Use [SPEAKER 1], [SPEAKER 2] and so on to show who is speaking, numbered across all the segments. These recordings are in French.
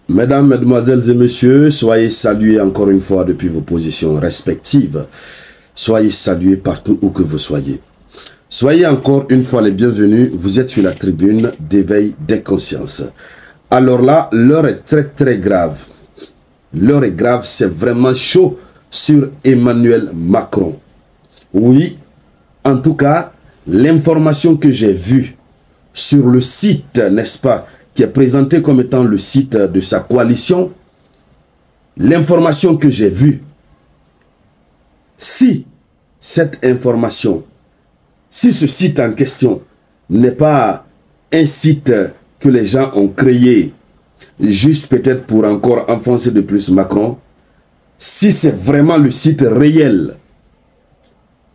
[SPEAKER 1] Mesdames, Mesdemoiselles et Messieurs, soyez salués encore une fois depuis vos positions respectives. Soyez salués partout où que vous soyez. Soyez encore une fois les bienvenus. Vous êtes sur la tribune d'éveil des consciences. Alors là, l'heure est très grave. L'heure est grave, c'est vraiment chaud sur Emmanuel Macron. Oui, en tout cas, l'information que j'ai vue sur le site, n'est-ce pas, qui est présenté comme étant le site de sa coalition, l'information que j'ai vue, si cette information, si ce site en question n'est pas un site que les gens ont créé juste peut-être pour encore enfoncer de plus Macron, si c'est vraiment le site réel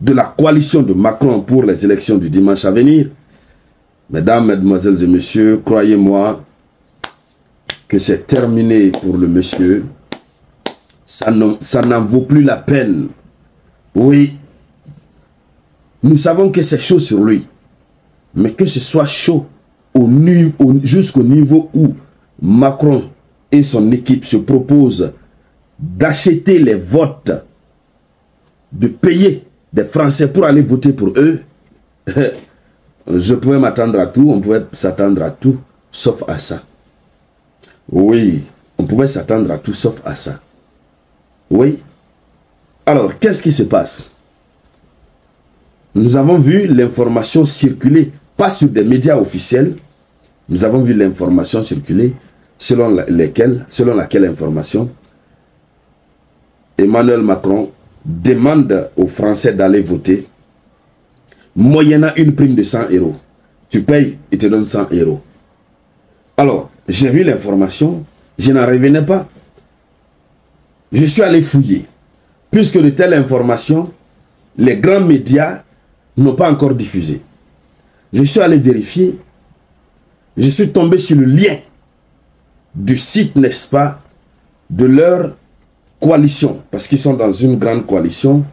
[SPEAKER 1] de la coalition de Macron pour les élections du dimanche à venir, mesdames, mesdemoiselles et messieurs, croyez-moi que c'est terminé pour le monsieur. Ça n'en vaut plus la peine. Oui, nous savons que c'est chaud sur lui. Mais que ce soit chaud jusqu'au niveau où Macron et son équipe se proposent d'acheter les votes, de payer des Français pour aller voter pour eux, je pouvais m'attendre à tout, on pouvait s'attendre à tout, sauf à ça. Oui, on pouvait s'attendre à tout, sauf à ça. Oui. Alors, qu'est-ce qui se passe? Nous avons vu l'information circuler, pas sur des médias officiels, nous avons vu l'information circuler selon laquelle information Emmanuel Macron demande aux Français d'aller voter moyennant une prime de 100 €. Tu payes, il te donne 100 €. Alors, j'ai vu l'information, je n'en revenais pas. Je suis allé fouiller. Puisque de telles informations, les grands médias n'ont pas encore diffusé. Je suis allé vérifier. Je suis tombé sur le lien du site, n'est-ce pas, de leur coalition. Parce qu'ils sont dans une grande coalition.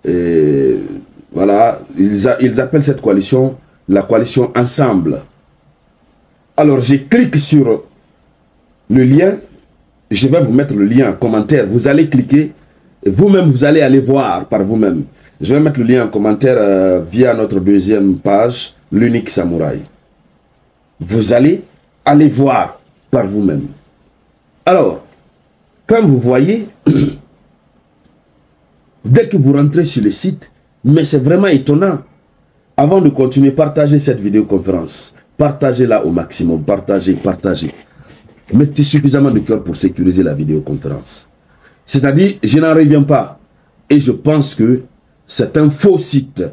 [SPEAKER 1] Et voilà, ils appellent cette coalition la coalition Ensemble. Alors, je clique sur le lien. Je vais vous mettre le lien en commentaire. Vous allez cliquer. Vous-même, vous allez aller voir par vous-même. Je vais mettre le lien en commentaire via notre deuxième page, l'unique samouraï. Vous allez aller voir par vous-même. Alors, quand vous voyez, dès que vous rentrez sur le site, mais c'est vraiment étonnant. Avant de continuer, partagez cette vidéoconférence. Partagez-la au maximum. Partagez. Mettez suffisamment de cœur pour sécuriser la vidéoconférence. C'est-à-dire, je n'en reviens pas. Et je pense que c'est un faux site.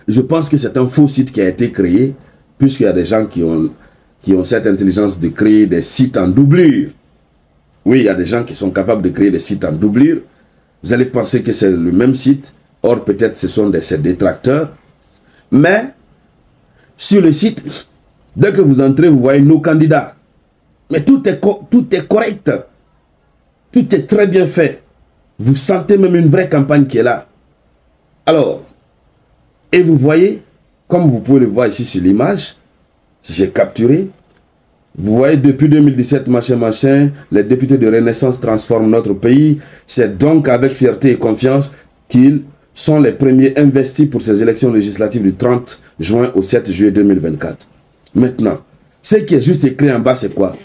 [SPEAKER 1] Je pense que c'est un faux site qui a été créé, puisqu'il y a des gens qui ont cette intelligence de créer des sites en doublure. Oui, il y a des gens qui sont capables de créer des sites en doublure. Vous allez penser que c'est le même site. Or, peut-être ce sont ces détracteurs. Mais, sur le site, dès que vous entrez, vous voyez nos candidats. Mais tout est correct. Tout est très bien fait. Vous sentez même une vraie campagne qui est là. Alors, et vous voyez, comme vous pouvez le voir ici sur l'image, j'ai capturé. Vous voyez, depuis 2017, machin, les députés de Renaissance transforment notre pays. C'est donc avec fierté et confiance qu'ils sont les premiers investis pour ces élections législatives du 30 juin au 7 juillet 2024. Maintenant, ce qui est juste écrit en bas, c'est quoi?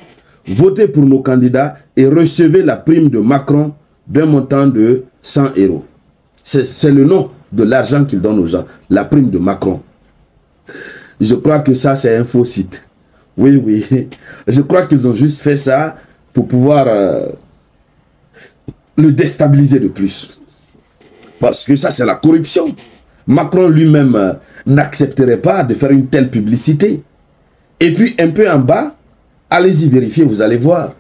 [SPEAKER 1] Votez pour nos candidats et recevez la prime de Macron d'un montant de 100 €. C'est le nom de l'argent qu'il donne aux gens, la prime de Macron. Je crois que ça, c'est un faux site. Oui. Je crois qu'ils ont juste fait ça pour pouvoir le déstabiliser de plus. Parce que ça, c'est la corruption. Macron lui-même n'accepterait pas de faire une telle publicité. Et puis, un peu en bas, allez-y vérifier, vous allez voir.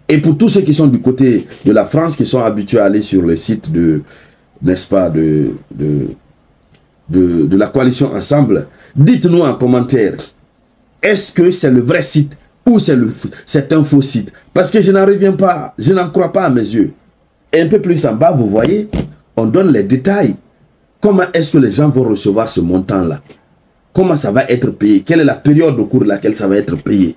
[SPEAKER 1] Et pour tous ceux qui sont du côté de la France, qui sont habitués à aller sur le site de, n'est-ce pas, de la coalition Ensemble, dites-nous en commentaire, est-ce que c'est le vrai site ou c'est un faux site? Parce que je n'en reviens pas, je n'en crois pas à mes yeux. Et un peu plus en bas, vous voyez, on donne les détails. Comment est-ce que les gens vont recevoir ce montant-là? Comment ça va être payé? Quelle est la période au cours de laquelle ça va être payé?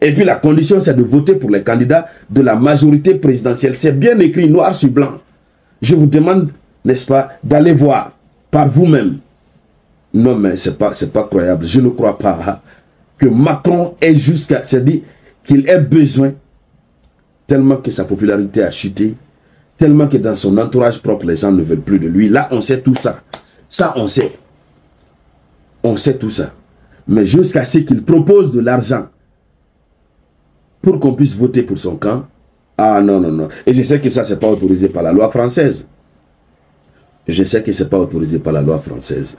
[SPEAKER 1] Et puis la condition, c'est de voter pour les candidats de la majorité présidentielle. C'est bien écrit noir sur blanc. Je vous demande, n'est-ce pas, d'aller voir par vous-même. Non, mais c'est pas croyable. Je ne crois pas que Macron ait jusqu'à... C'est-à-dire qu'il ait besoin, tellement que sa popularité a chuté, tellement que dans son entourage propre, les gens ne veulent plus de lui. Là, on sait tout ça. Ça, on sait. On sait tout ça. Mais jusqu'à ce qu'il propose de l'argent pour qu'on puisse voter pour son camp, ah non, non, non. Et je sais que ça, c'est pas autorisé par la loi française. Je sais que c'est pas autorisé par la loi française.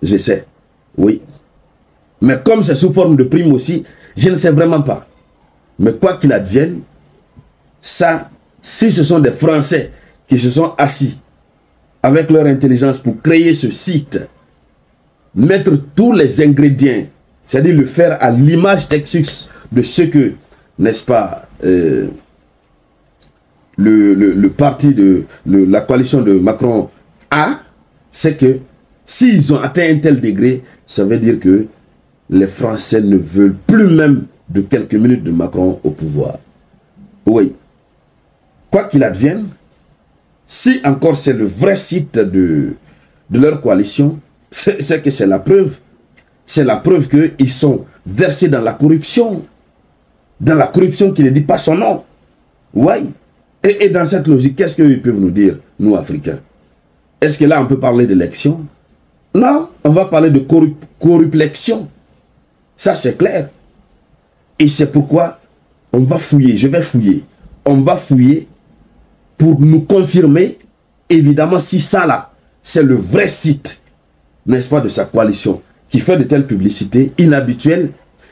[SPEAKER 1] Je sais, oui. Mais comme c'est sous forme de prime aussi, je ne sais vraiment pas. Mais quoi qu'il advienne, ça, si ce sont des Français qui se sont assis avec leur intelligence pour créer ce site, mettre tous les ingrédients, c'est-à-dire le faire à l'image Texus de ce que, n'est-ce pas, le parti de la coalition de Macron a, c'est que s'ils ont atteint un tel degré, ça veut dire que les Français ne veulent plus même de quelques minutes de Macron au pouvoir. Oui. Quoi qu'il advienne, si encore c'est le vrai site de leur coalition, c'est que c'est la preuve. C'est la preuve qu'ils sont versés dans la corruption. Dans la corruption qui ne dit pas son nom. Oui. Et dans cette logique, qu'est-ce qu'ils peuvent nous dire, nous, Africains? Est-ce que là, on peut parler d'élection? Non, on va parler de corruplexion. Ça, c'est clair. Et c'est pourquoi on va fouiller, je vais fouiller. On va fouiller pour nous confirmer, évidemment, si ça là, c'est le vrai site, n'est-ce pas, de sa coalition, qui fait de telles publicités inhabituelles,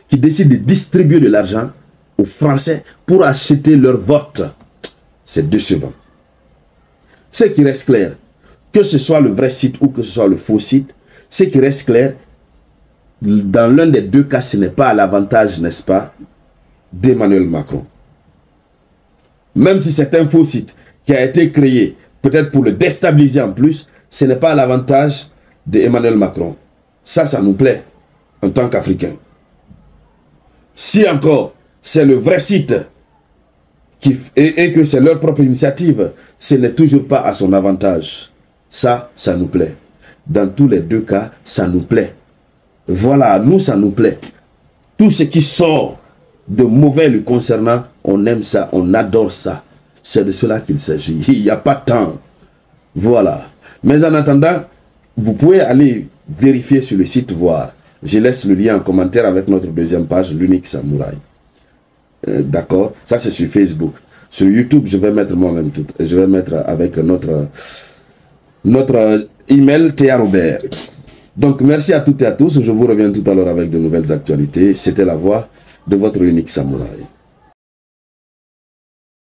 [SPEAKER 1] qui décide de distribuer de l'argent aux Français pour acheter leur vote. C'est décevant. Ce qui reste clair, que ce soit le vrai site ou que ce soit le faux site, ce qui reste clair, dans l'un des deux cas, ce n'est pas à l'avantage, n'est-ce pas, d'Emmanuel Macron. Même si c'est un faux site qui a été créé, peut-être pour le déstabiliser en plus, ce n'est pas à l'avantage d'Emmanuel Macron. Ça nous plaît en tant qu'Africains. Si encore c'est le vrai site et que c'est leur propre initiative, ce n'est toujours pas à son avantage. Ça nous plaît. Dans tous les deux cas, ça nous plaît. Voilà, nous, ça nous plaît. Tout ce qui sort de mauvais le concernant, on aime ça, on adore ça. C'est de cela qu'il s'agit. Il n'y a pas de temps. Voilà. Mais en attendant, vous pouvez aller vérifier sur le site, voir. Je laisse le lien en commentaire avec notre deuxième page, l'Unique Samouraï. D'accord? Ça, c'est sur Facebook. Sur YouTube, je vais mettre moi-même tout. Je vais mettre avec notre email Théa Robert. Donc, merci à toutes et à tous. Je vous reviens tout à l'heure avec de nouvelles actualités. C'était la voix de votre Unique Samouraï.